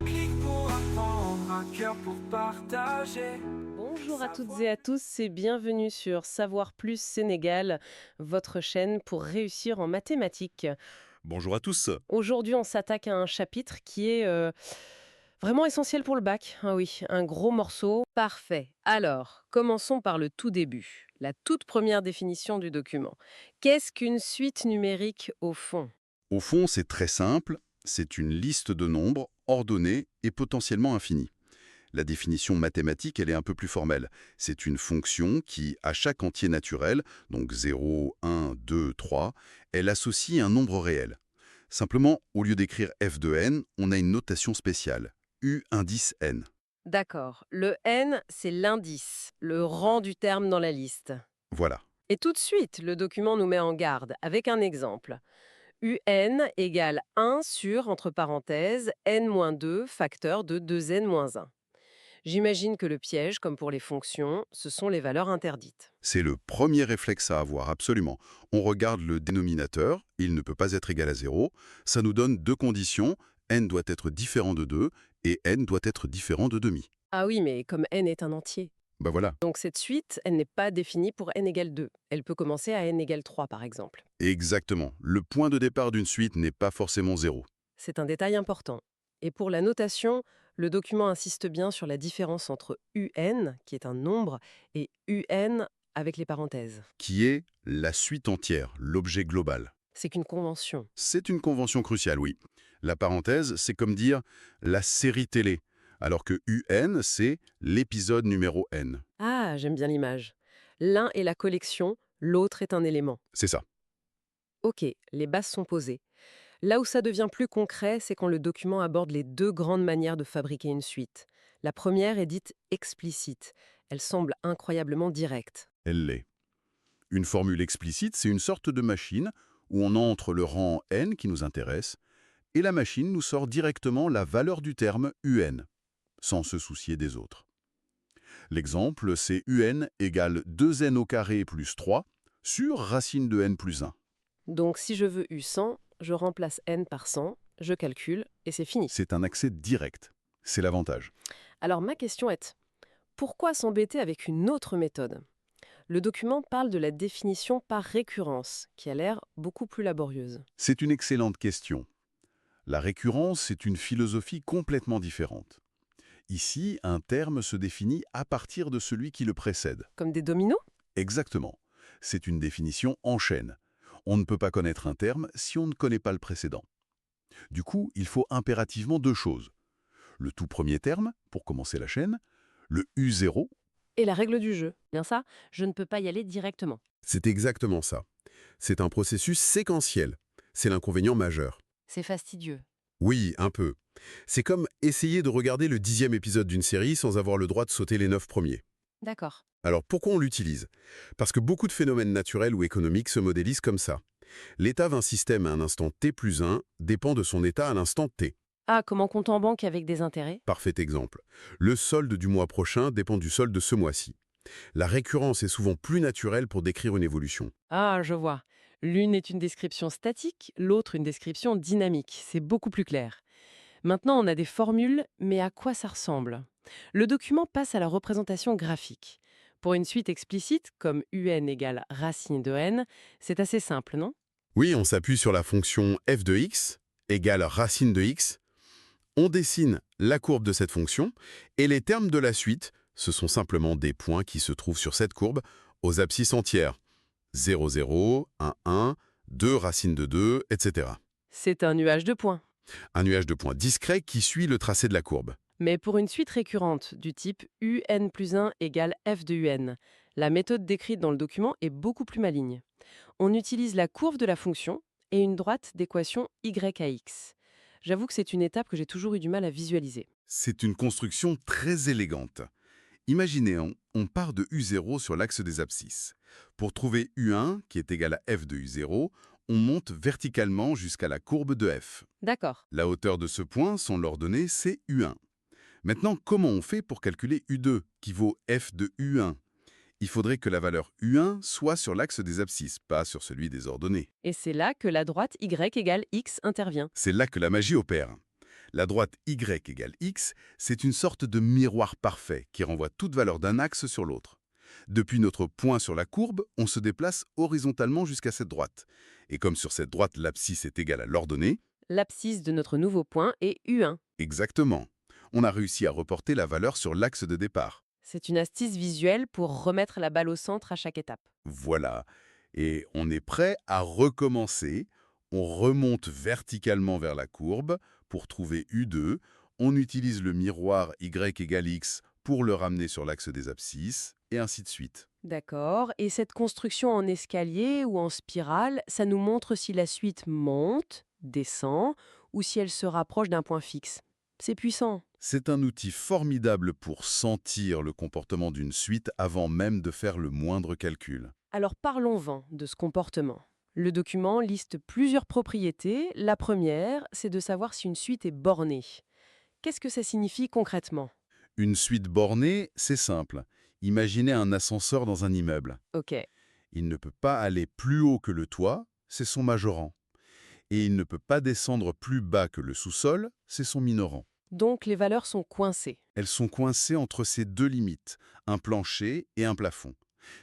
Clique pour apprendre, un cœur pour partager. Bonjour à toutes et à tous et bienvenue sur Savoir Plus Sénégal, votre chaîne pour réussir en mathématiques. Bonjour à tous. Aujourd'hui, on s'attaque à un chapitre qui est vraiment essentiel pour le bac. Ah oui, un gros morceau. Parfait. Alors, commençons par le tout début, la toute première définition du document. Qu'est-ce qu'une suite numérique au fond? Au fond, c'est très simple, c'est une liste de nombres ordonnés et potentiellement infinis. La définition mathématique, elle est un peu plus formelle. C'est une fonction qui, à chaque entier naturel, donc 0, 1, 2, 3, elle associe un nombre réel. Simplement, au lieu d'écrire f de n, on a une notation spéciale, u indice n. D'accord. Le n, c'est l'indice, le rang du terme dans la liste. Voilà. Et tout de suite, le document nous met en garde avec un exemple. UN égale 1 sur, entre parenthèses, n-2 facteur de 2n-1. J'imagine que le piège, comme pour les fonctions, ce sont les valeurs interdites. C'est le premier réflexe à avoir, absolument. On regarde le dénominateur, il ne peut pas être égal à 0. Ça nous donne deux conditions, n doit être différent de 2 et n doit être différent de demi. Ah oui, mais comme n est un entier. Ben voilà, Donc cette suite, elle n'est pas définie pour n égale 2. Elle peut commencer à n égale 3, par exemple. exactement. Le point de départ d'une suite n'est pas forcément 0. C'est un détail important. Et pour la notation, le document insiste bien sur la différence entre UN, qui est un nombre, et UN avec les parenthèses. Qui est la suite entière, l'objet global. C'est qu'une convention. C'est une convention cruciale, oui. La parenthèse, c'est comme dire la série télé, alors que UN, c'est l'épisode numéro n. Ah, j'aime bien l'image. L'un est la collection, l'autre est un élément. C'est ça. Ok, les bases sont posées. Là où ça devient plus concret, c'est quand le document aborde les deux grandes manières de fabriquer une suite. La première est dite explicite. Elle semble incroyablement directe. Elle l'est. Une formule explicite, c'est une sorte de machine où on entre le rang n qui nous intéresse, et la machine nous sort directement la valeur du terme un, sans se soucier des autres. L'exemple, c'est un égale 2n au carré plus 3 sur racine de n plus 1. Donc si je veux U100, je remplace n par 100, je calcule, et c'est fini. C'est un accès direct. C'est l'avantage. Alors ma question est, pourquoi s'embêter avec une autre méthode? Le document parle de la définition par récurrence, qui a l'air beaucoup plus laborieuse. C'est une excellente question. La récurrence, c'est une philosophie complètement différente. Ici, un terme se définit à partir de celui qui le précède. Comme des dominos? Exactement. C'est une définition en chaîne. On ne peut pas connaître un terme si on ne connaît pas le précédent. Du coup, il faut impérativement deux choses. Le tout premier terme, pour commencer la chaîne, le U0. Et la règle du jeu. Bien ça, je ne peux pas y aller directement. C'est exactement ça. C'est un processus séquentiel. C'est l'inconvénient majeur. C'est fastidieux. Oui, un peu. C'est comme essayer de regarder le 10e épisode d'une série sans avoir le droit de sauter les 9 premiers. D'accord. Alors pourquoi on l'utilise? Parce que beaucoup de phénomènes naturels ou économiques se modélisent comme ça. L'état d'un système à un instant t plus 1 dépend de son état à l'instant t. Ah, comme en compte en banque avec des intérêts? Parfait exemple. Le solde du mois prochain dépend du solde de ce mois-ci. La récurrence est souvent plus naturelle pour décrire une évolution. Ah, je vois. L'une est une description statique, l'autre une description dynamique. C'est beaucoup plus clair. Maintenant, on a des formules, mais à quoi ça ressemble? Le document passe à la représentation graphique. Pour une suite explicite, comme un égale racine de n, c'est assez simple, non? Oui, on s'appuie sur la fonction f de x égale racine de x. On dessine la courbe de cette fonction et les termes de la suite, ce sont simplement des points qui se trouvent sur cette courbe aux abscisses entières. 0, 0, 1, 1, 2 racine de 2, etc. C'est un nuage de points. Un nuage de points discret qui suit le tracé de la courbe. Mais pour une suite récurrente du type un plus 1 égale f de un, la méthode décrite dans le document est beaucoup plus maligne. On utilise la courbe de la fonction et une droite d'équation y à x. J'avoue que c'est une étape que j'ai toujours eu du mal à visualiser. C'est une construction très élégante. Imaginez, on part de U0 sur l'axe des abscisses. Pour trouver U1, qui est égal à f de U0, on monte verticalement jusqu'à la courbe de f. D'accord. La hauteur de ce point, sans l'ordonnée, c'est U1. Maintenant, comment on fait pour calculer U2, qui vaut f de U1? Il faudrait que la valeur U1 soit sur l'axe des abscisses, pas sur celui des ordonnées. Et c'est là que la droite y égale x intervient. C'est là que la magie opère. La droite y égale x, c'est une sorte de miroir parfait qui renvoie toute valeur d'un axe sur l'autre. Depuis notre point sur la courbe, on se déplace horizontalement jusqu'à cette droite. Et comme sur cette droite, l'abscisse est égale à l'ordonnée, L'abscisse de notre nouveau point est U1. exactement, on a réussi à reporter la valeur sur l'axe de départ. C'est une astuce visuelle pour remettre la balle au centre à chaque étape. Voilà. Et on est prêt à recommencer. On remonte verticalement vers la courbe pour trouver U2. On utilise le miroir y égale x pour le ramener sur l'axe des abscisses, et ainsi de suite. D'accord. Et cette construction en escalier ou en spirale, ça nous montre si la suite monte, descend, ou si elle se rapproche d'un point fixe. C'est puissant. C'est un outil formidable pour sentir le comportement d'une suite avant même de faire le moindre calcul. Alors parlons-en de ce comportement. Le document liste plusieurs propriétés. La première, c'est de savoir si une suite est bornée. Qu'est-ce que ça signifie concrètement? Une suite bornée, c'est simple. Imaginez un ascenseur dans un immeuble. Ok. Il ne peut pas aller plus haut que le toit, c'est son majorant. Et il ne peut pas descendre plus bas que le sous-sol, c'est son minorant. Donc les valeurs sont coincées. Elles sont coincées entre ces deux limites, un plancher et un plafond.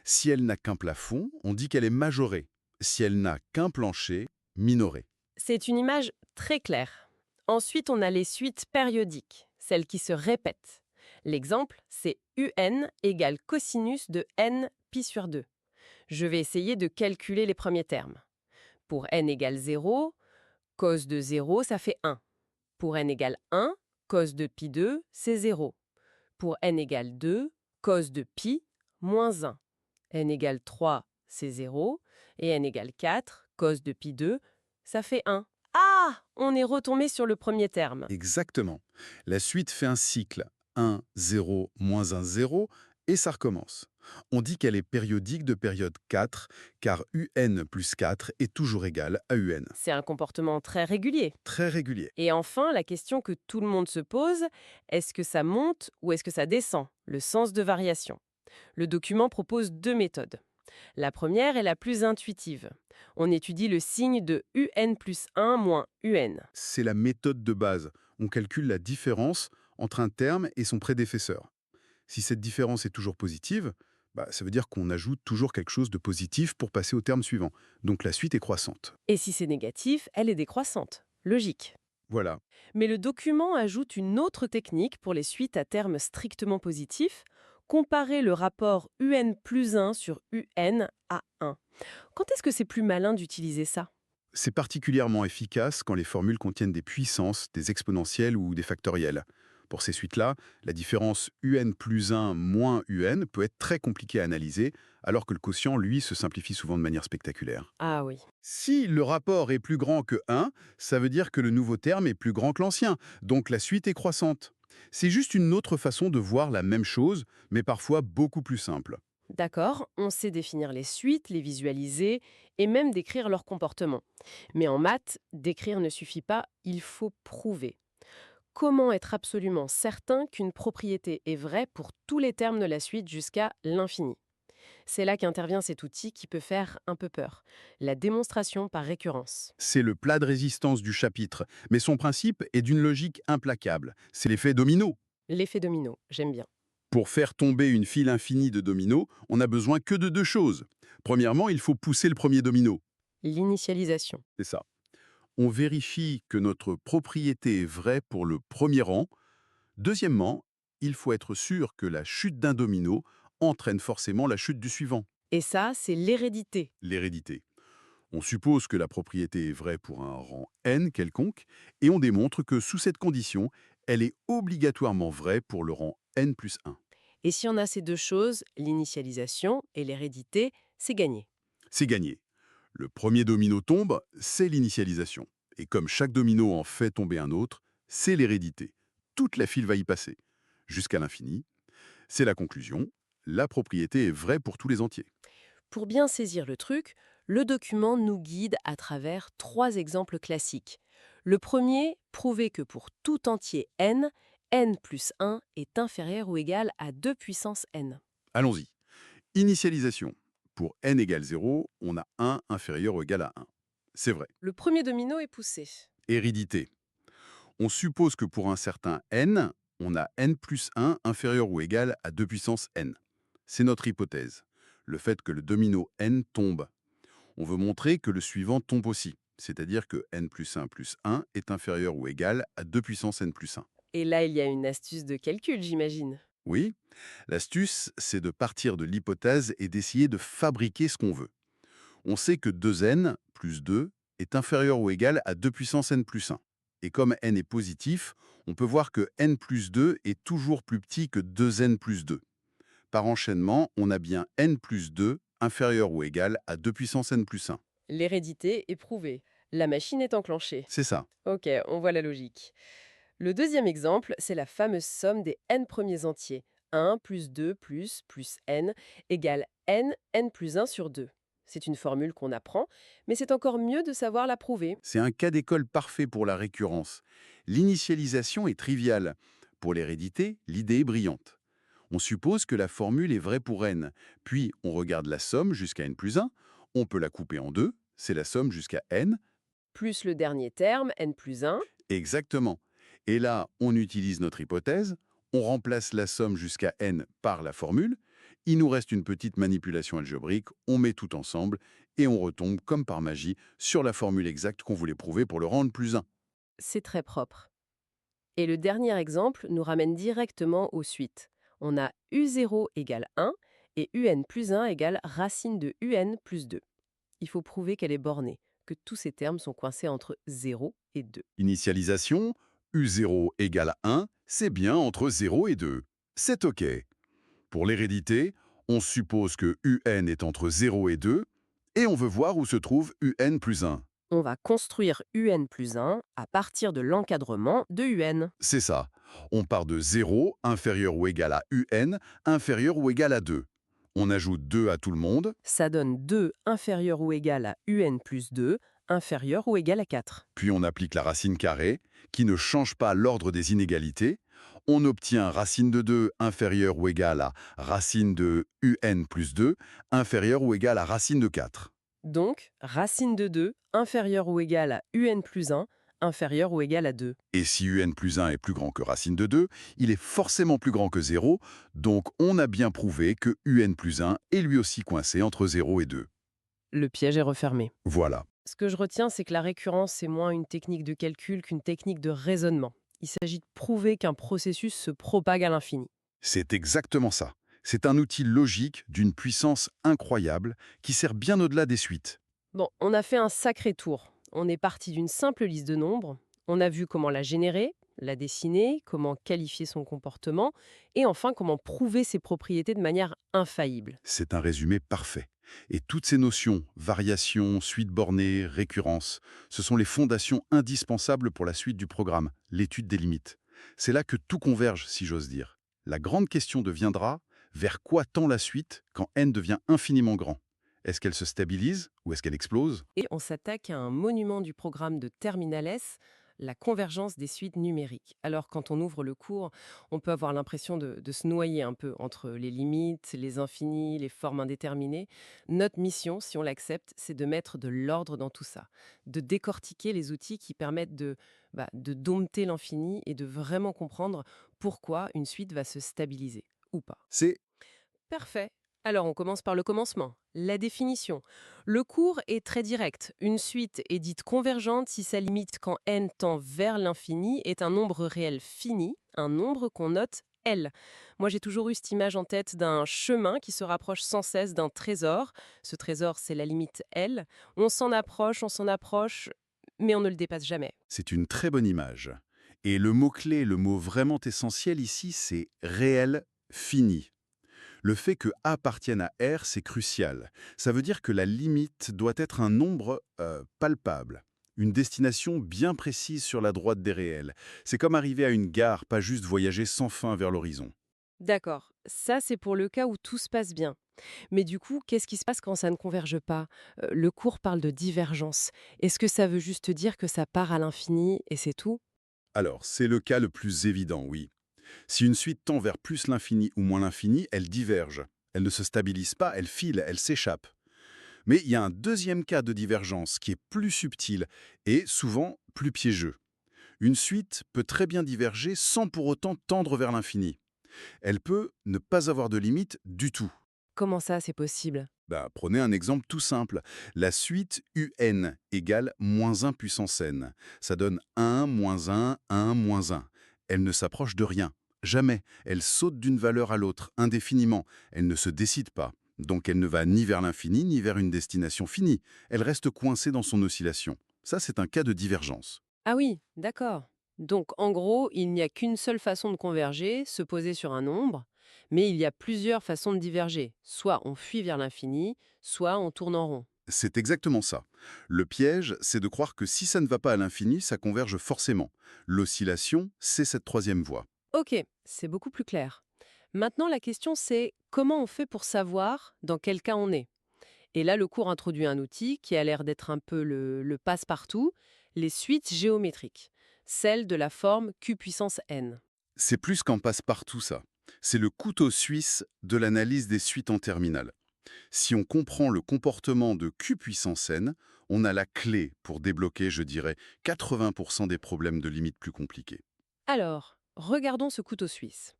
Si elle n'a qu'un plafond, on dit qu'elle est majorée. Si elle n'a qu'un plancher, minorée. C'est une image très claire. Ensuite, on a les suites périodiques, celles qui se répètent. L'exemple, c'est UN égale cosinus de n pi sur 2. Je vais essayer de calculer les premiers termes. Pour n égale 0, cos de 0, ça fait 1. Pour n égale 1, cos de pi 2, c'est 0. Pour n égale 2, cos de pi, moins 1. N égale 3, c'est 0. Et n égale 4, cos de pi 2, ça fait 1. Ah! On est retombé sur le premier terme. Exactement. La suite fait un cycle. 1, 0, moins 1, 0, et ça recommence. On dit qu'elle est périodique de période 4, car UN plus 4 est toujours égal à UN. C'est un comportement très régulier. Très régulier. Et enfin, la question que tout le monde se pose, est-ce que ça monte ou est-ce que ça descend? Le sens de variation. Le document propose deux méthodes. La première est la plus intuitive. On étudie le signe de UN plus 1 moins UN. C'est la méthode de base. On calcule la différence entre un terme et son prédécesseur. Si cette différence est toujours positive, ça veut dire qu'on ajoute toujours quelque chose de positif pour passer au terme suivant. Donc la suite est croissante. Et si c'est négatif, elle est décroissante. Logique. Voilà. Mais le document ajoute une autre technique pour les suites à terme strictement positifs, comparer le rapport UN plus 1 sur UN à 1. Quand est-ce que c'est plus malin d'utiliser ça? C'est particulièrement efficace quand les formules contiennent des puissances, des exponentielles ou des factoriels. Pour ces suites-là, la différence UN plus 1 moins UN peut être très compliquée à analyser, alors que le quotient, lui, se simplifie souvent de manière spectaculaire. Ah oui. Si le rapport est plus grand que 1, ça veut dire que le nouveau terme est plus grand que l'ancien, donc la suite est croissante. C'est juste une autre façon de voir la même chose, mais parfois beaucoup plus simple. D'accord, on sait définir les suites, les visualiser et même décrire leur comportement. Mais en maths, décrire ne suffit pas, il faut prouver. Comment être absolument certain qu'une propriété est vraie pour tous les termes de la suite jusqu'à l'infini? C'est là qu'intervient cet outil qui peut faire un peu peur, la démonstration par récurrence. C'est le plat de résistance du chapitre, mais son principe est d'une logique implacable. C'est l'effet domino. L'effet domino, j'aime bien. Pour faire tomber une file infinie de dominos, on n'a besoin que de deux choses. Premièrement, il faut pousser le premier domino. L'initialisation. C'est ça. On vérifie que notre propriété est vraie pour le premier rang. Deuxièmement, il faut être sûr que la chute d'un domino entraîne forcément la chute du suivant, Et ça, c'est l'hérédité. l'hérédité. On suppose que la propriété est vraie pour un rang n quelconque, et on démontre que sous cette condition, elle est obligatoirement vraie pour le rang n plus 1. Et si on a ces deux choses, l'initialisation et l'hérédité, c'est gagné. C'est gagné. Le premier domino tombe, c'est l'initialisation. Et comme chaque domino en fait tomber un autre, c'est l'hérédité. Toute la file va y passer. Jusqu'à l'infini. C'est la conclusion. La propriété est vraie pour tous les entiers. Pour bien saisir le truc, le document nous guide à travers trois exemples classiques. Le premier, prouver que pour tout entier n, n plus 1 est inférieur ou égal à 2 puissance n. Allons-y. Initialisation. Pour n égale 0, on a 1 inférieur ou égal à 1. C'est vrai. Le premier domino est poussé. Hérédité. On suppose que pour un certain n, on a n plus 1 inférieur ou égal à 2 puissance n. C'est notre hypothèse, le fait que le domino n tombe. On veut montrer que le suivant tombe aussi, c'est-à-dire que n plus 1 est inférieur ou égal à 2 puissance n plus 1. Et là, il y a une astuce de calcul, j'imagine. Oui, l'astuce, c'est de partir de l'hypothèse et d'essayer de fabriquer ce qu'on veut. On sait que 2n plus 2 est inférieur ou égal à 2 puissance n plus 1. Et comme n est positif, on peut voir que n plus 2 est toujours plus petit que 2n plus 2. Par enchaînement, on a bien n plus 2 inférieur ou égal à 2 puissance n plus 1. L'hérédité est prouvée. La machine est enclenchée. C'est ça. Ok, on voit la logique. Le deuxième exemple, c'est la fameuse somme des n premiers entiers. 1 plus 2 plus n égale n plus 1 sur 2. C'est une formule qu'on apprend, mais c'est encore mieux de savoir la prouver. C'est un cas d'école parfait pour la récurrence. L'initialisation est triviale. Pour l'hérédité, l'idée est brillante. On suppose que la formule est vraie pour n, puis on regarde la somme jusqu'à n plus 1, on peut la couper en deux, c'est la somme jusqu'à n. Plus le dernier terme, n plus 1. Exactement. Et là, on utilise notre hypothèse, on remplace la somme jusqu'à n par la formule, il nous reste une petite manipulation algébrique, on met tout ensemble et on retombe, comme par magie, sur la formule exacte qu'on voulait prouver pour le rendre plus 1. C'est très propre. Et le dernier exemple nous ramène directement aux suites. On a u0 égale 1 et un plus 1 égale racine de un plus 2. Il faut prouver qu'elle est bornée, que tous ces termes sont coincés entre 0 et 2. Initialisation, u0 égale 1, c'est bien entre 0 et 2. C'est OK. Pour l'hérédité, on suppose que un est entre 0 et 2, et on veut voir où se trouve un plus 1. On va construire un plus 1 à partir de l'encadrement de un. C'est ça. On part de 0, inférieur ou égal à un, inférieur ou égal à 2. On ajoute 2 à tout le monde, Ça donne 2 inférieur ou égal à un plus 2, inférieur ou égal à 4. puis on applique la racine carrée, qui ne change pas l'ordre des inégalités. On obtient racine de 2 inférieure ou égale à racine de un plus 2, inférieure ou égale à racine de 4. Donc, racine de 2 inférieur ou égal à un plus 1, inférieur ou égal à 2. Et si un plus 1 est plus grand que racine de 2, il est forcément plus grand que 0, donc on a bien prouvé que un plus 1 est lui aussi coincé entre 0 et 2. Le piège est refermé. Voilà. Ce que je retiens, c'est que la récurrence, c'est moins une technique de calcul qu'une technique de raisonnement. Il s'agit de prouver qu'un processus se propague à l'infini. C'est exactement ça. C'est un outil logique d'une puissance incroyable qui sert bien au-delà des suites. Bon, on a fait un sacré tour. On est parti d'une simple liste de nombres. On a vu comment la générer, la dessiner, comment qualifier son comportement, et enfin comment prouver ses propriétés de manière infaillible. C'est un résumé parfait. Et toutes ces notions, variation, suite bornée, récurrence, ce sont les fondations indispensables pour la suite du programme, l'étude des limites. C'est là que tout converge, si j'ose dire. La grande question deviendra, vers quoi tend la suite quand n devient infiniment grand? Est-ce qu'elle se stabilise ou est-ce qu'elle explose? Et on s'attaque à un monument du programme de Terminal S, la convergence des suites numériques. Alors, quand on ouvre le cours, on peut avoir l'impression de se noyer un peu entre les limites, les infinis, les formes indéterminées. Notre mission, si on l'accepte, c'est de mettre de l'ordre dans tout ça, de décortiquer les outils qui permettent de dompter l'infini et de vraiment comprendre pourquoi une suite va se stabiliser ou pas. C'est Parfait. Alors, on commence par le commencement, la définition. Le cours est très direct. Une suite est dite convergente si sa limite quand n tend vers l'infini est un nombre réel fini, un nombre qu'on note L. Moi, j'ai toujours eu cette image en tête d'un chemin qui se rapproche sans cesse d'un trésor. Ce trésor, c'est la limite L. On s'en approche, mais on ne le dépasse jamais. C'est une très bonne image. Et le mot-clé, le mot vraiment essentiel ici, c'est réel fini. Le fait que A appartienne à R, c'est crucial. Ça veut dire que la limite doit être un nombre palpable, une destination bien précise sur la droite des réels. C'est comme arriver à une gare, pas juste voyager sans fin vers l'horizon. D'accord, ça c'est pour le cas où tout se passe bien. Mais du coup, qu'est-ce qui se passe quand ça ne converge pas? Le cours parle de divergence. Est-ce que ça veut juste dire que ça part à l'infini et c'est tout? Alors, c'est le cas le plus évident, oui. Si une suite tend vers plus l'infini ou moins l'infini, elle diverge. Elle ne se stabilise pas, elle file, elle s'échappe. Mais il y a un deuxième cas de divergence qui est plus subtil et souvent plus piégeux. Une suite peut très bien diverger sans pour autant tendre vers l'infini. Elle peut ne pas avoir de limite du tout. Comment ça, c'est possible? Prenez un exemple tout simple. La suite UN égale -1 puissance n. Ça donne 1, -1, 1, -1. Elle ne s'approche de rien. Jamais. Elle saute d'une valeur à l'autre, indéfiniment. Elle ne se décide pas. Donc elle ne va ni vers l'infini, ni vers une destination finie. Elle reste coincée dans son oscillation. Ça, c'est un cas de divergence. Ah oui, d'accord. Donc en gros, il n'y a qu'une seule façon de converger, se poser sur un nombre, mais il y a plusieurs façons de diverger. Soit on fuit vers l'infini, soit on tourne en rond. C'est exactement ça. Le piège, c'est de croire que si ça ne va pas à l'infini, ça converge forcément. L'oscillation, c'est cette troisième voie. Ok, c'est beaucoup plus clair. Maintenant, la question c'est comment on fait pour savoir dans quel cas on est? Et là, le cours introduit un outil qui a l'air d'être un peu le passe-partout, les suites géométriques, celle de la forme Q puissance n. C'est plus qu'en passe-partout, ça. C'est le couteau suisse de l'analyse des suites en terminale. Si on comprend le comportement de Q puissance n, on a la clé pour débloquer, je dirais, 80% des problèmes de limite plus compliqués. Alors, regardons ce couteau suisse.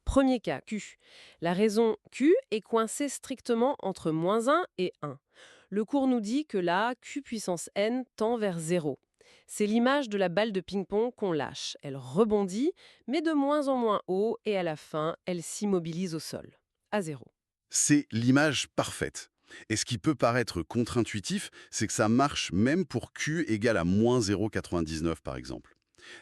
Premier cas, Q. La raison Q est coincée strictement entre -1 et 1. Le cours nous dit que là, Q puissance n tend vers 0. C'est l'image de la balle de ping-pong qu'on lâche. Elle rebondit, mais de moins en moins haut, et à la fin, elle s'immobilise au sol, à 0. C'est l'image parfaite. Et ce qui peut paraître contre-intuitif, c'est que ça marche même pour Q égale à -0,99 par exemple.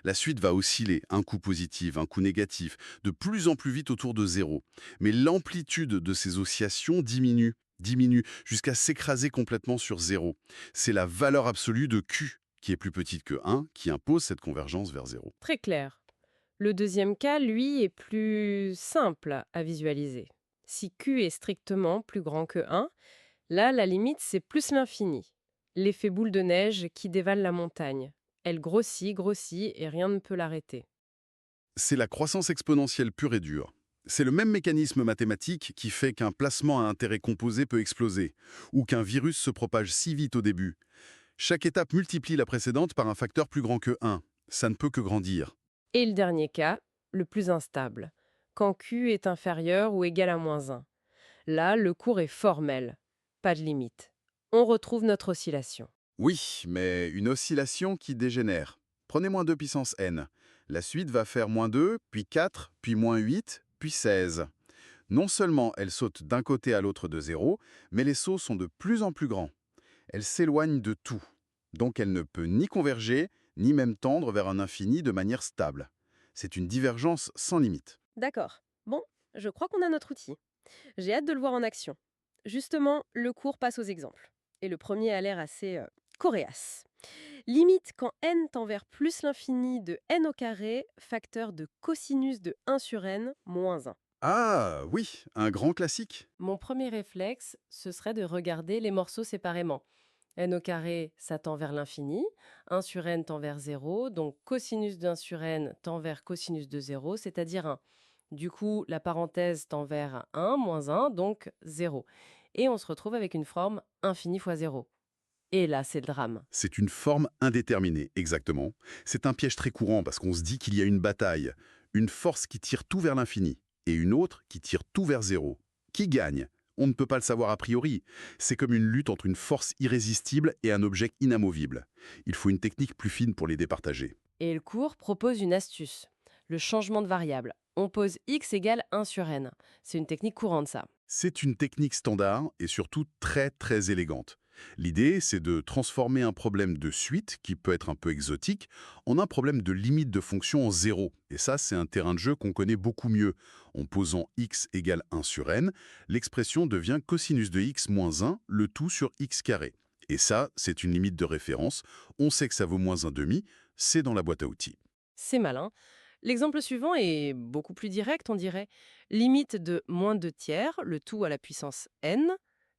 La suite va osciller, un coup positif, un coup négatif, de plus en plus vite autour de 0. Mais l'amplitude de ces oscillations diminue, jusqu'à s'écraser complètement sur 0. C'est la valeur absolue de Q, qui est plus petite que 1, qui impose cette convergence vers 0. Très clair. Le deuxième cas, lui, est plus simple à visualiser. Si Q est strictement plus grand que 1, là, la limite, c'est plus l'infini. L'effet boule de neige qui dévale la montagne. Elle grossit, grossit, et rien ne peut l'arrêter. C'est la croissance exponentielle pure et dure. C'est le même mécanisme mathématique qui fait qu'un placement à intérêt composé peut exploser, ou qu'un virus se propage si vite au début. Chaque étape multiplie la précédente par un facteur plus grand que 1. Ça ne peut que grandir. Et le dernier cas, le plus instable, quand Q est inférieur ou égal à -1. Là, le cours est formel, pas de limite. On retrouve notre oscillation. Oui, mais une oscillation qui dégénère. Prenez -2 puissance n. La suite va faire -2, puis 4, puis -8, puis 16. Non seulement elle saute d'un côté à l'autre de 0, mais les sauts sont de plus en plus grands. Elle s'éloigne de tout. Donc elle ne peut ni converger, ni même tendre vers un infini de manière stable. C'est une divergence sans limite. D'accord. Bon, je crois qu'on a notre outil. J'ai hâte de le voir en action. Justement, le cours passe aux exemples. Et le premier a l'air assez coréas. Limite quand n tend vers plus l'infini de n au carré, facteur de cosinus de 1 sur n moins 1. Ah oui, un grand classique. Mon premier réflexe, ce serait de regarder les morceaux séparément. N au carré, ça tend vers l'infini. 1 sur n tend vers 0. Donc cosinus d'1 sur n tend vers cosinus de 0, c'est-à-dire 1. Du coup, la parenthèse tend vers 1, moins 1, donc 0. Et on se retrouve avec une forme infini fois 0. Et là, c'est le drame. C'est une forme indéterminée, exactement. C'est un piège très courant parce qu'on se dit qu'il y a une bataille, une force qui tire tout vers l'infini et une autre qui tire tout vers 0. Qui gagne? On ne peut pas le savoir a priori. C'est comme une lutte entre une force irrésistible et un objet inamovible. Il faut une technique plus fine pour les départager. Et le cours propose une astuce, le changement de variable. On pose x égale 1 sur n. C'est une technique courante, ça. C'est une technique standard et surtout très élégante. L'idée, c'est de transformer un problème de suite, qui peut être un peu exotique, en un problème de limite de fonction en 0. Et ça, c'est un terrain de jeu qu'on connaît beaucoup mieux. En posant x égale 1 sur n, l'expression devient cosinus de x moins 1, le tout sur x carré. Et ça, c'est une limite de référence. On sait que ça vaut moins 1/2, c'est dans la boîte à outils. C'est malin. L'exemple suivant est beaucoup plus direct, on dirait. Limite de -2/3, le tout à la puissance n.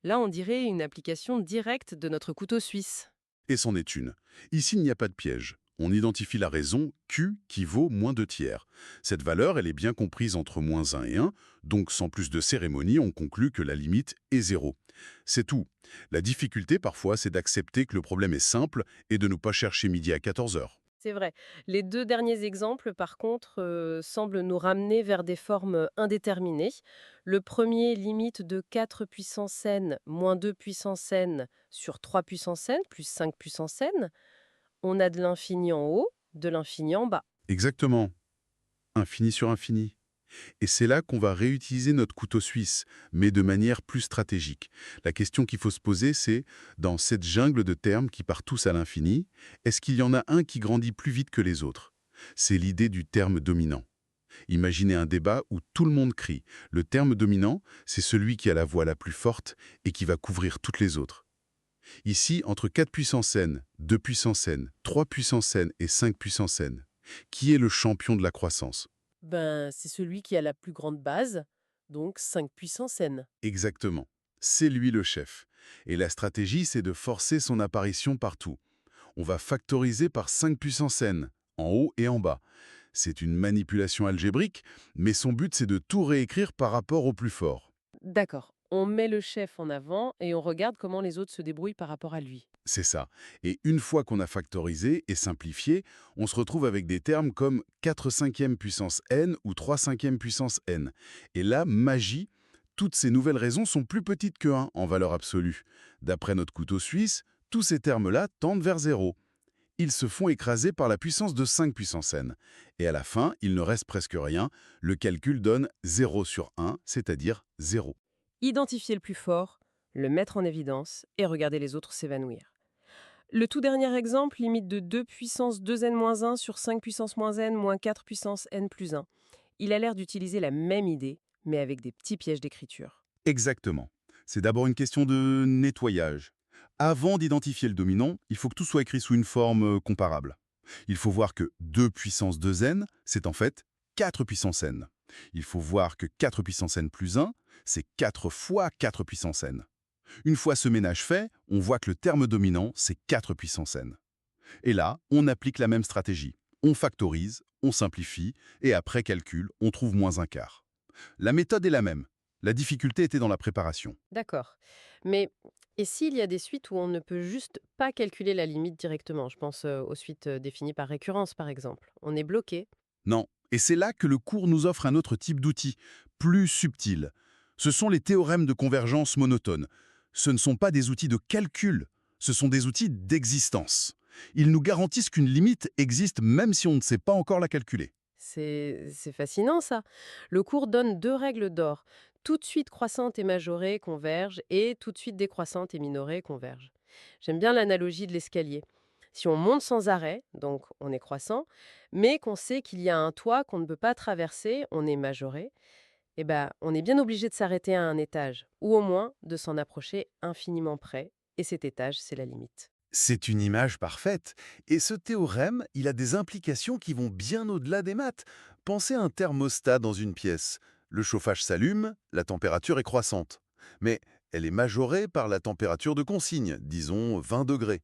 Là, on dirait une application directe de notre couteau suisse. Et c'en est une. Ici, il n'y a pas de piège. On identifie la raison Q qui vaut -2/3. Cette valeur, elle est bien comprise entre -1 et 1, donc sans plus de cérémonie, on conclut que la limite est 0. C'est tout. La difficulté, parfois, c'est d'accepter que le problème est simple et de ne pas chercher midi à 14h. C'est vrai. Les 2 derniers exemples, par contre, semblent nous ramener vers des formes indéterminées. Le premier limite de 4 puissance n moins 2 puissance n sur 3 puissance n plus 5 puissance n. On a de l'infini en haut, de l'infini en bas. Exactement. Infini sur infini. Et c'est là qu'on va réutiliser notre couteau suisse, mais de manière plus stratégique. La question qu'il faut se poser, c'est, dans cette jungle de termes qui partent tous à l'infini, est-ce qu'il y en a un qui grandit plus vite que les autres? C'est l'idée du terme dominant. Imaginez un débat où tout le monde crie. Le terme dominant, c'est celui qui a la voix la plus forte et qui va couvrir toutes les autres. Ici, entre 4 puissance n, 2 puissance n, 3 puissance n et 5 puissance n, qui est le champion de la croissance? Ben, c'est celui qui a la plus grande base, donc 5 puissance n. Exactement. C'est lui le chef. Et la stratégie, c'est de forcer son apparition partout. On va factoriser par 5 puissance n, en haut et en bas. C'est une manipulation algébrique, mais son but, c'est de tout réécrire par rapport au plus fort. D'accord. On met le chef en avant et on regarde comment les autres se débrouillent par rapport à lui. C'est ça. Et une fois qu'on a factorisé et simplifié, on se retrouve avec des termes comme 4 cinquième puissance n ou 3 cinquième puissance n. Et là, magie, toutes ces nouvelles raisons sont plus petites que 1 en valeur absolue. D'après notre couteau suisse, tous ces termes-là tendent vers 0. Ils se font écraser par la puissance de 5 puissance n. Et à la fin, il ne reste presque rien. Le calcul donne 0 sur 1, c'est-à-dire 0. Identifier le plus fort, le mettre en évidence et regarder les autres s'évanouir. Le tout dernier exemple, limite de 2 puissance 2n-1 sur 5 puissance n moins 4 puissance n plus 1. Il a l'air d'utiliser la même idée, mais avec des petits pièges d'écriture. Exactement. C'est d'abord une question de nettoyage. Avant d'identifier le dominant, il faut que tout soit écrit sous une forme comparable. Il faut voir que 2 puissance 2n, c'est en fait 4 puissance n. Il faut voir que 4 puissance n plus 1, c'est 4 fois 4 puissance n. Une fois ce ménage fait, on voit que le terme dominant, c'est 4 puissance n. Et là, on applique la même stratégie. On factorise, on simplifie, et après calcul, on trouve moins un quart. La méthode est la même. La difficulté était dans la préparation. D'accord. Mais et s'il y a des suites où on ne peut juste pas calculer la limite directement? Je pense aux suites définies par récurrence, par exemple. On est bloqué. Non. Et c'est là que le cours nous offre un autre type d'outil, plus subtil. Ce sont les théorèmes de convergence monotone. Ce ne sont pas des outils de calcul, ce sont des outils d'existence. Ils nous garantissent qu'une limite existe même si on ne sait pas encore la calculer. C'est fascinant, ça. Le cours donne 2 règles d'or. Tout de suite croissante et majorée convergent et tout de suite décroissante et minorée convergent. J'aime bien l'analogie de l'escalier. Si on monte sans arrêt, donc on est croissant, mais qu'on sait qu'il y a un toit qu'on ne peut pas traverser, on est majoré, eh ben, on est bien obligé de s'arrêter à un étage, ou au moins de s'en approcher infiniment près, et cet étage, c'est la limite. C'est une image parfaite. Et ce théorème, il a des implications qui vont bien au-delà des maths. Pensez à un thermostat dans une pièce. Le chauffage s'allume, la température est croissante. Mais elle est majorée par la température de consigne, disons 20 degrés.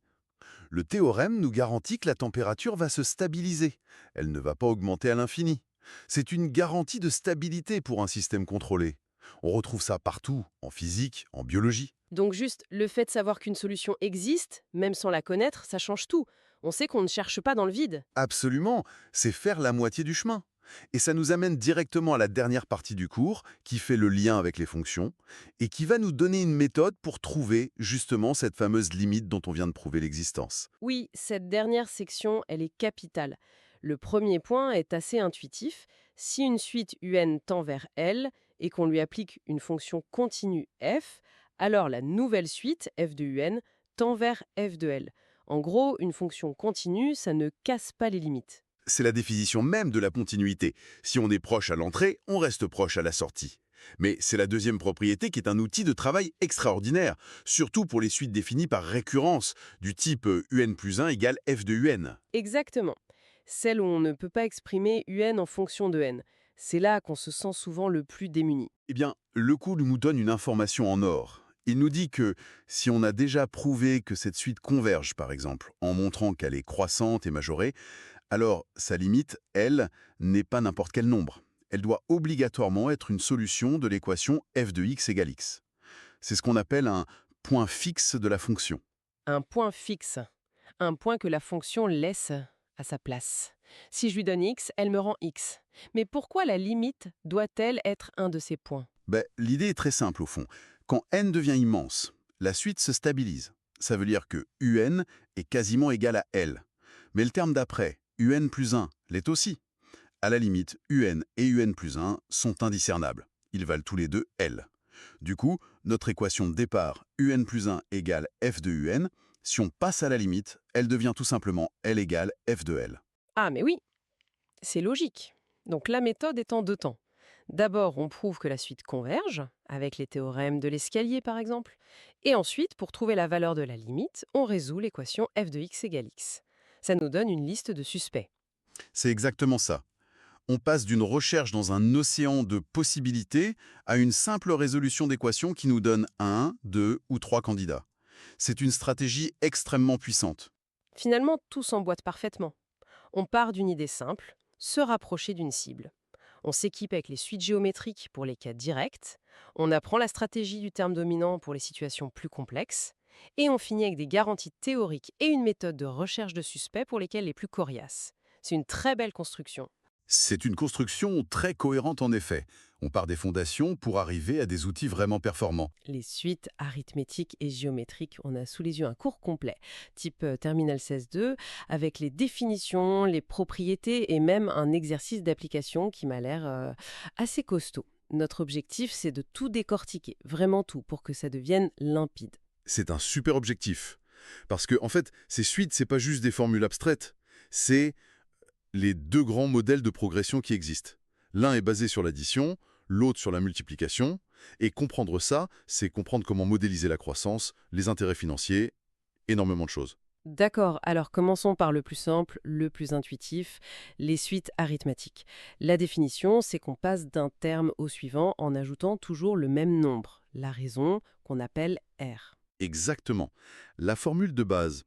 Le théorème nous garantit que la température va se stabiliser. Elle ne va pas augmenter à l'infini. C'est une garantie de stabilité pour un système contrôlé. On retrouve ça partout, en physique, en biologie. Donc juste, le fait de savoir qu'une solution existe, même sans la connaître, ça change tout. On sait qu'on ne cherche pas dans le vide. Absolument, c'est faire la moitié du chemin. Et ça nous amène directement à la dernière partie du cours, qui fait le lien avec les fonctions, et qui va nous donner une méthode pour trouver justement cette fameuse limite dont on vient de prouver l'existence. Oui, cette dernière section, elle est capitale. Le premier point est assez intuitif. Si une suite UN tend vers L et qu'on lui applique une fonction continue f, alors la nouvelle suite, f de UN, tend vers f de L. En gros, une fonction continue, ça ne casse pas les limites. C'est la définition même de la continuité. Si on est proche à l'entrée, on reste proche à la sortie. Mais c'est la deuxième propriété qui est un outil de travail extraordinaire, surtout pour les suites définies par récurrence, du type UN plus 1 égale f de UN. Exactement. Celle où on ne peut pas exprimer UN en fonction de n. C'est là qu'on se sent souvent le plus démuni. Eh bien, le cours nous donne une information en or. Il nous dit que si on a déjà prouvé que cette suite converge, par exemple, en montrant qu'elle est croissante et majorée, alors sa limite, elle, n'est pas n'importe quel nombre. Elle doit obligatoirement être une solution de l'équation f de x égale x. C'est ce qu'on appelle un point fixe de la fonction. Un point fixe. Un point que la fonction laisse à sa place. Si je lui donne x, elle me rend x. Mais pourquoi la limite doit-elle être un de ces points? L'idée est très simple au fond. Quand n devient immense, la suite se stabilise. Ça veut dire que un est quasiment égal à L. Mais le terme d'après, un plus 1, l'est aussi. À la limite, un et un plus 1 sont indiscernables. Ils valent tous les deux L. Du coup, notre équation de départ, un plus 1 égale f de un, si on passe à la limite, elle devient tout simplement L égale f de L. Ah mais oui, c'est logique. Donc la méthode est en deux temps. D'abord, on prouve que la suite converge, avec les théorèmes de l'escalier par exemple. Et ensuite, pour trouver la valeur de la limite, on résout l'équation f de x égale x. Ça nous donne une liste de suspects. C'est exactement ça. On passe d'une recherche dans un océan de possibilités à une simple résolution d'équations qui nous donne un, deux ou trois candidats. C'est une stratégie extrêmement puissante. Finalement, tout s'emboîte parfaitement. On part d'une idée simple, se rapprocher d'une cible. On s'équipe avec les suites géométriques pour les cas directs, on apprend la stratégie du terme dominant pour les situations plus complexes, et on finit avec des garanties théoriques et une méthode de recherche de suspects pour lesquels les plus coriaces. C'est une très belle construction. C'est une construction très cohérente en effet. On part des fondations pour arriver à des outils vraiment performants. Les suites arithmétiques et géométriques, on a sous les yeux un cours complet, type Terminal 16.2, avec les définitions, les propriétés et même un exercice d'application qui m'a l'air assez costaud. Notre objectif, c'est de tout décortiquer, vraiment tout, pour que ça devienne limpide. C'est un super objectif. Parce que, en fait, ces suites, c'est pas juste des formules abstraites. C'est les deux grands modèles de progression qui existent. L'un est basé sur l'addition, l'autre sur la multiplication. Et comprendre ça, c'est comprendre comment modéliser la croissance, les intérêts financiers, énormément de choses. D'accord, alors commençons par le plus simple, le plus intuitif, les suites arithmétiques. La définition, c'est qu'on passe d'un terme au suivant en ajoutant toujours le même nombre, la raison qu'on appelle R. Exactement. La formule de base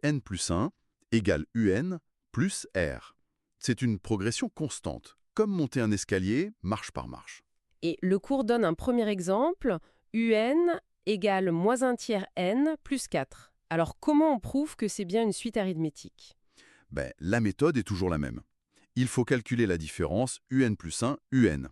un plus 1 égale un plus R. C'est une progression constante, comme monter un escalier marche par marche. Et le cours donne un premier exemple, un égale moins un tiers n plus 4. Alors comment on prouve que c'est bien une suite arithmétique? La méthode est toujours la même. Il faut calculer la différence un plus 1, un.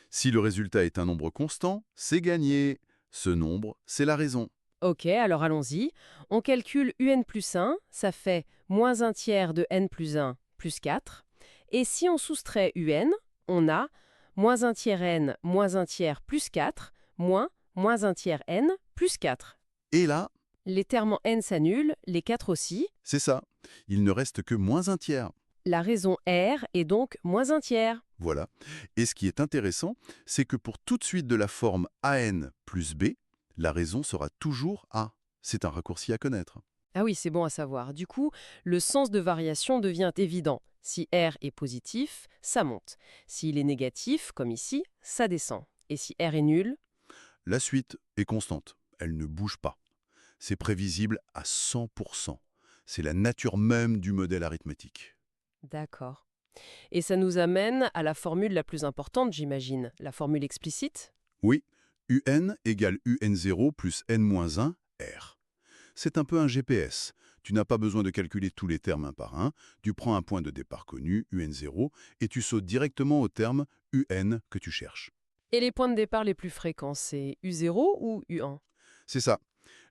Si le résultat est un nombre constant, c'est gagné. Ce nombre, c'est la raison. Ok, alors allons-y. On calcule un plus 1, ça fait moins un tiers de n plus 1 plus 4. Et si on soustrait un, on a moins un tiers n moins un tiers plus 4 moins un tiers n plus 4. Et là, Les termes en n s'annulent, les 4 aussi. c'est ça. Il ne reste que moins un tiers. La raison R est donc moins un tiers. Voilà. Et ce qui est intéressant, c'est que pour toute suite de la forme AN plus B, la raison sera toujours A. C'est un raccourci à connaître. Ah oui, c'est bon à savoir. Du coup, le sens de variation devient évident. Si R est positif, ça monte. S'il est négatif, comme ici, ça descend. Et si R est nul, La suite est constante. Elle ne bouge pas. C'est prévisible à 100%. C'est la nature même du modèle arithmétique. d'accord. Et ça nous amène à la formule la plus importante, j'imagine, la formule explicite. Oui, un égale un0 plus n-1 R. C'est un peu un GPS. Tu n'as pas besoin de calculer tous les termes un par un. Tu prends un point de départ connu, un0, et tu sautes directement au terme un que tu cherches. Et les points de départ les plus fréquents, c'est U0 ou U1? C'est ça.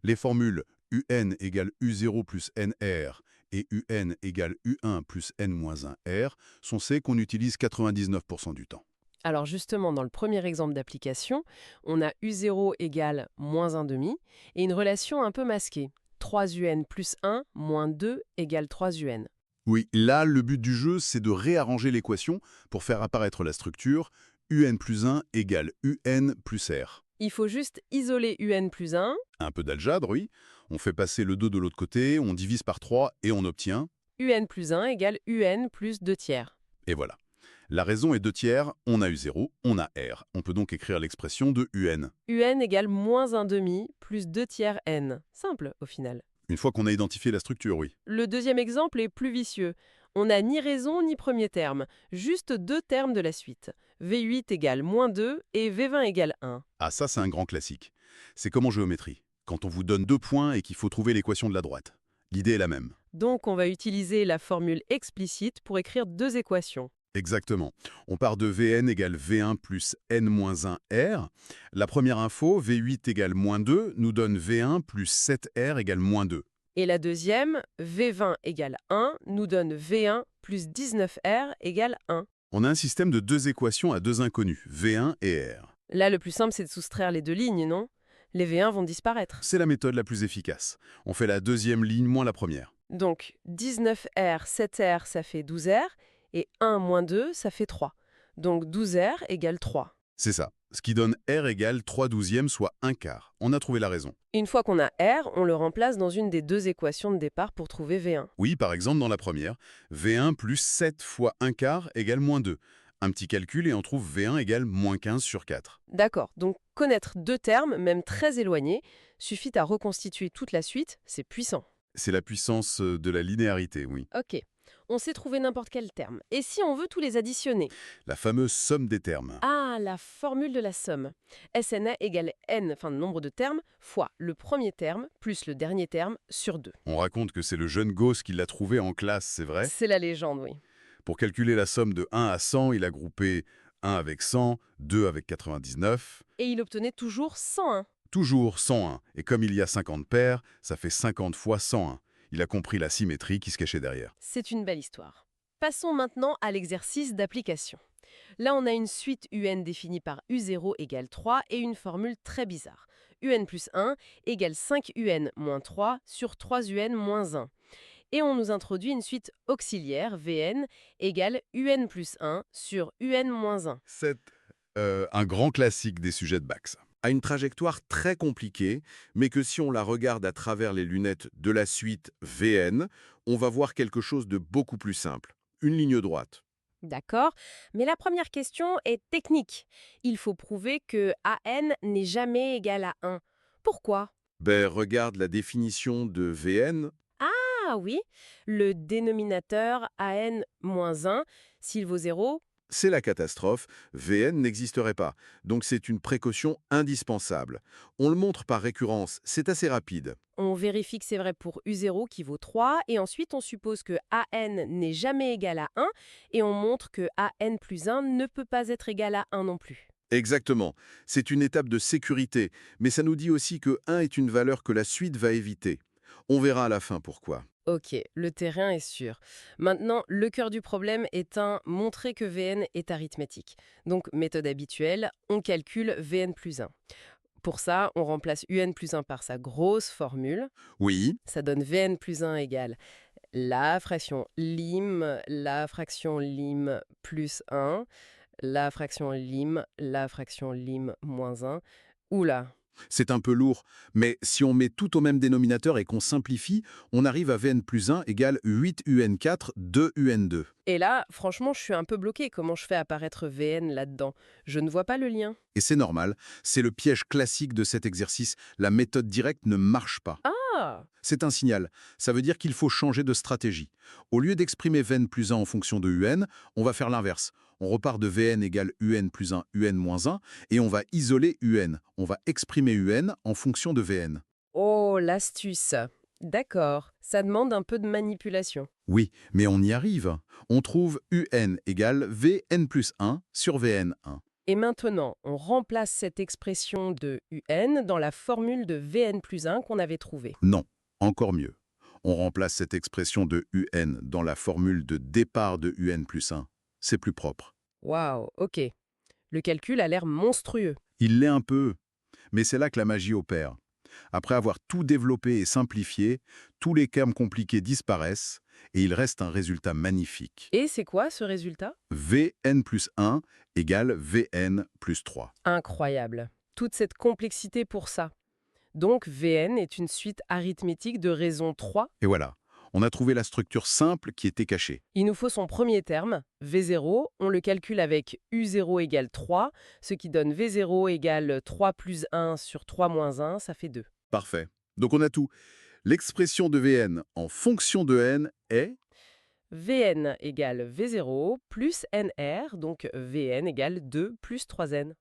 Les formules un égale u0 plus nr et un égale u1 plus n-1 r sont celles qu'on utilise 99% du temps. Alors justement, dans le premier exemple d'application, on a U0 égale moins 1,5 et une relation un peu masquée. 3un plus 1 moins 2 égale 3un. Oui, là, le but du jeu, c'est de réarranger l'équation pour faire apparaître la structure un plus 1 égale un plus r. Il faut juste isoler un plus 1. Un peu d'algèbre, oui. On fait passer le 2 de l'autre côté, on divise par 3 et on obtient... un plus 1 égale un plus 2 tiers. Et voilà. La raison est 2 tiers, on a U0, on a R. On peut donc écrire l'expression de UN. Un égale moins 1,5 plus 2 tiers n. Simple, au final. Une fois qu'on a identifié la structure, oui. Le deuxième exemple est plus vicieux. On n'a ni raison ni premier terme, juste deux termes de la suite. V8 égale moins 2 et V20 égale 1. Ah, ça, c'est un grand classique. C'est comme en géométrie, quand on vous donne 2 points et qu'il faut trouver l'équation de la droite. L'idée est la même. Donc on va utiliser la formule explicite pour écrire deux équations. Exactement. On part de Vn égale V1 plus n-1 R. La première info, V8 égale -2, nous donne V1 plus 7R égale -2. Et la deuxième, V20 égale 1, nous donne V1 plus 19R égale 1. On a un système de deux équations à deux inconnus, V1 et R. Là, le plus simple, c'est de soustraire les deux lignes, non? Les V1 vont disparaître. C'est la méthode la plus efficace. On fait la deuxième ligne moins la première. Donc 19R, 7R, ça fait 12R, et 1 moins 2, ça fait 3. Donc 12R égale 3. C'est ça. Ce qui donne R égale 3/12, soit 1/4. On a trouvé la raison. Une fois qu'on a R, on le remplace dans une des deux équations de départ pour trouver V1. Oui, par exemple, dans la première, V1 plus 7 fois 1/4 égale -2. Un petit calcul et on trouve V1 égale -15 sur 4. D'accord, donc connaître deux termes, même très éloignés, suffit à reconstituer toute la suite, c'est puissant. C'est la puissance de la linéarité, oui. Ok, on sait trouver n'importe quel terme. Et si on veut tous les additionner? La fameuse somme des termes. Ah, la formule de la somme. SNA égale n, enfin le nombre de termes, fois le premier terme plus le dernier terme sur 2. On raconte que c'est le jeune Gauss qui l'a trouvé en classe, c'est vrai? C'est la légende, oui. Pour calculer la somme de 1 à 100, il a groupé 1 avec 100, 2 avec 99, Et il obtenait toujours 101. toujours 101. Et comme il y a 50 paires, ça fait 50 fois 101. Il a compris la symétrie qui se cachait derrière. C'est une belle histoire. Passons maintenant à l'exercice d'application. Là, on a une suite UN définie par U0 égale 3 et une formule très bizarre. UN plus 1 égale 5UN moins 3 sur 3UN moins 1. Et on nous introduit une suite auxiliaire, VN, égale UN plus 1 sur UN moins 1. C'est un grand classique des sujets de bac, ça. A une trajectoire très compliquée, mais que si on la regarde à travers les lunettes de la suite VN, on va voir quelque chose de beaucoup plus simple. Une ligne droite. D'accord, mais la première question est technique. Il faut prouver que AN n'est jamais égal à 1. Pourquoi? Ben, regarde la définition de VN. Ah oui, le dénominateur AN-1, s'il vaut 0, C'est la catastrophe, VN n'existerait pas. Donc c'est une précaution indispensable. On le montre par récurrence, c'est assez rapide. on vérifie que c'est vrai pour U0 qui vaut 3, et ensuite on suppose que AN n'est jamais égal à 1, et on montre que AN plus 1 ne peut pas être égal à 1 non plus. Exactement. C'est une étape de sécurité, mais ça nous dit aussi que 1 est une valeur que la suite va éviter. On verra à la fin pourquoi. Ok, le terrain est sûr. Maintenant, le cœur du problème est montrer que Vn est arithmétique. Donc, méthode habituelle, on calcule Vn plus 1. Pour ça, on remplace Un plus 1 par sa grosse formule. Oui, Ça donne Vn plus 1 égale la fraction lim plus 1, la fraction lim moins 1. Oula, c'est un peu lourd, mais si on met tout au même dénominateur et qu'on simplifie, on arrive à Vn plus 1 égale 8Un4, 2Un2. et là, franchement, je suis un peu bloquée. Comment je fais apparaître Vn là-dedans? Je ne vois pas le lien. Et c'est normal, c'est le piège classique de cet exercice, la méthode directe ne marche pas. Ah! C'est un signal, ça veut dire qu'il faut changer de stratégie. Au lieu d'exprimer Vn plus 1 en fonction de Un, on va faire l'inverse. On repart de Vn égale Un plus 1, Un moins 1, et on va isoler Un. On va exprimer Un en fonction de Vn. Oh, l'astuce. D'accord, ça demande un peu de manipulation. Oui, mais on y arrive. On trouve Un égale Vn plus 1 sur Vn1. Et maintenant, on remplace cette expression de UN dans la formule de Vn plus 1 qu'on avait trouvée. Non, encore mieux. On remplace cette expression de Un dans la formule de départ de Un plus 1. C'est plus propre. Waouh, ok. Le calcul a l'air monstrueux. Il l'est un peu, mais c'est là que la magie opère. Après avoir tout développé et simplifié, tous les termes compliqués disparaissent et il reste un résultat magnifique. Et c'est quoi ce résultat? Vn plus 1 égale Vn plus 3. Incroyable. Toute cette complexité pour ça. Donc Vn est une suite arithmétique de raison 3. Et voilà, on a trouvé la structure simple qui était cachée. Il nous faut son premier terme, V0. On le calcule avec U0 égale 3, ce qui donne V0 égale 3 plus 1 sur 3 moins 1, ça fait 2. Parfait. Donc on a tout. L'expression de Vn en fonction de n est... Vn égale V0 plus Nr, donc Vn égale 2 plus 3n.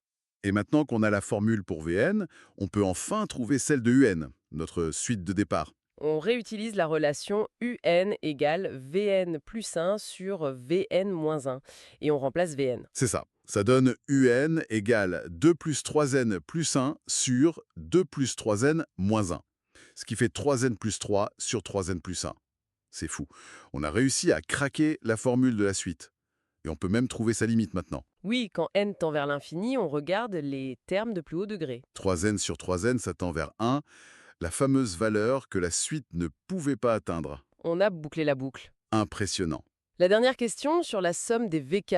Et maintenant qu'on a la formule pour Vn, on peut enfin trouver celle de Un, notre suite de départ. On réutilise la relation UN égale VN plus 1 sur VN moins 1 et on remplace VN. C'est ça. Ça donne UN égale 2 plus 3n plus 1 sur 2 plus 3n moins 1. Ce qui fait 3n plus 3 sur 3n plus 1. C'est fou. On a réussi à craquer la formule de la suite. Et on peut même trouver sa limite maintenant. Oui, quand n tend vers l'infini, on regarde les termes de plus haut degré. 3n sur 3n, ça tend vers 1, la fameuse valeur que la suite ne pouvait pas atteindre. On a bouclé la boucle. Impressionnant. La dernière question sur la somme des VK,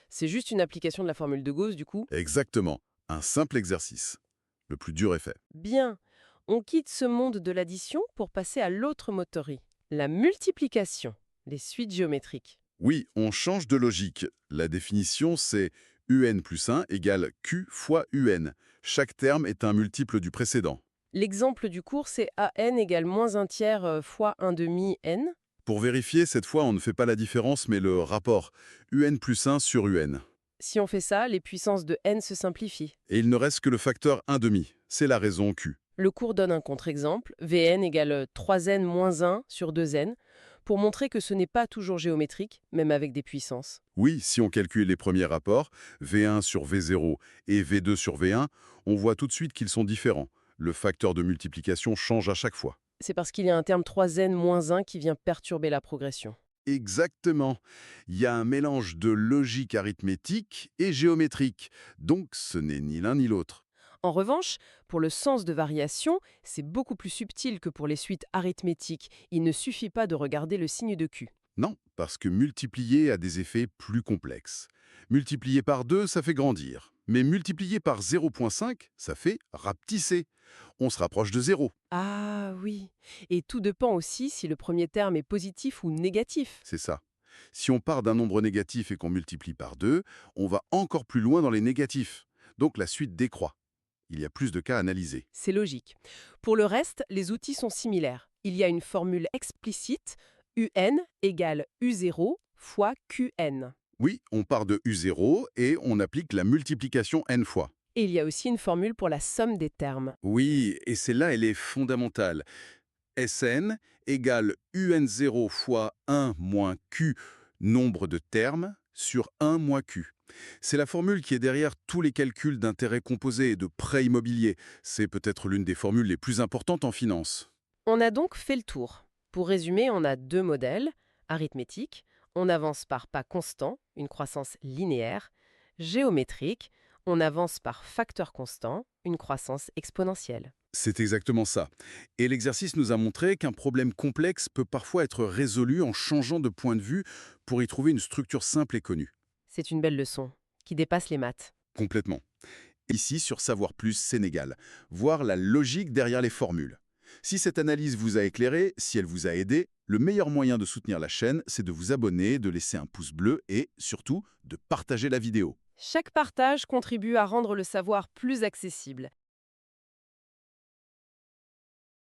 c'est juste une application de la formule de Gauss du coup. Exactement. Un simple exercice. Le plus dur est fait. Bien, on quitte ce monde de l'addition pour passer à l'autre moterie, la multiplication, les suites géométriques. Oui, on change de logique. La définition, c'est UN plus 1 égale Q fois UN. Chaque terme est un multiple du précédent. L'exemple du cours, c'est AN égale moins un tiers fois un demi N. Pour vérifier, cette fois, on ne fait pas la différence, mais le rapport UN plus 1 sur UN. Si on fait ça, les puissances de N se simplifient. Et il ne reste que le facteur 1/2. C'est la raison Q. Le cours donne un contre-exemple, Vn égale 3n moins 1 sur 2n, pour montrer que ce n'est pas toujours géométrique, même avec des puissances. Oui, si on calcule les premiers rapports, V1 sur V0 et V2 sur V1, on voit tout de suite qu'ils sont différents. Le facteur de multiplication change à chaque fois. C'est parce qu'il y a un terme 3n moins 1 qui vient perturber la progression. Exactement. Il y a un mélange de logique arithmétique et géométrique, donc ce n'est ni l'un ni l'autre. En revanche, pour le sens de variation, c'est beaucoup plus subtil que pour les suites arithmétiques. Il ne suffit pas de regarder le signe de Q. Non, parce que multiplier a des effets plus complexes. Multiplier par 2, ça fait grandir. Mais multiplier par 0,5, ça fait rapetisser. On se rapproche de 0. Ah oui. Et tout dépend aussi si le premier terme est positif ou négatif. C'est ça. Si on part d'un nombre négatif et qu'on multiplie par 2, on va encore plus loin dans les négatifs. Donc la suite décroît. Il y a plus de cas à analyser. C'est logique. Pour le reste, les outils sont similaires. Il y a une formule explicite, UN égale U0 fois QN. Oui, on part de U0 et on applique la multiplication n fois. Et il y a aussi une formule pour la somme des termes. Oui, et celle-là, elle est fondamentale. Sn égale UN0 fois 1 moins Q, nombre de termes, sur 1 moins Q. C'est la formule qui est derrière tous les calculs d'intérêt composé et de prêt immobilier. C'est peut-être l'une des formules les plus importantes en finance. On a donc fait le tour. Pour résumer, on a deux modèles arithmétiques. On avance par pas constant, une croissance linéaire. Géométrique, on avance par facteur constant, une croissance exponentielle. C'est exactement ça. Et l'exercice nous a montré qu'un problème complexe peut parfois être résolu en changeant de point de vue pour y trouver une structure simple et connue. C'est une belle leçon, qui dépasse les maths. Complètement. Ici, sur Savoir Plus Sénégal, voir la logique derrière les formules. Si cette analyse vous a éclairé, si elle vous a aidé, le meilleur moyen de soutenir la chaîne, c'est de vous abonner, de laisser un pouce bleu et, surtout, de partager la vidéo. Chaque partage contribue à rendre le savoir plus accessible.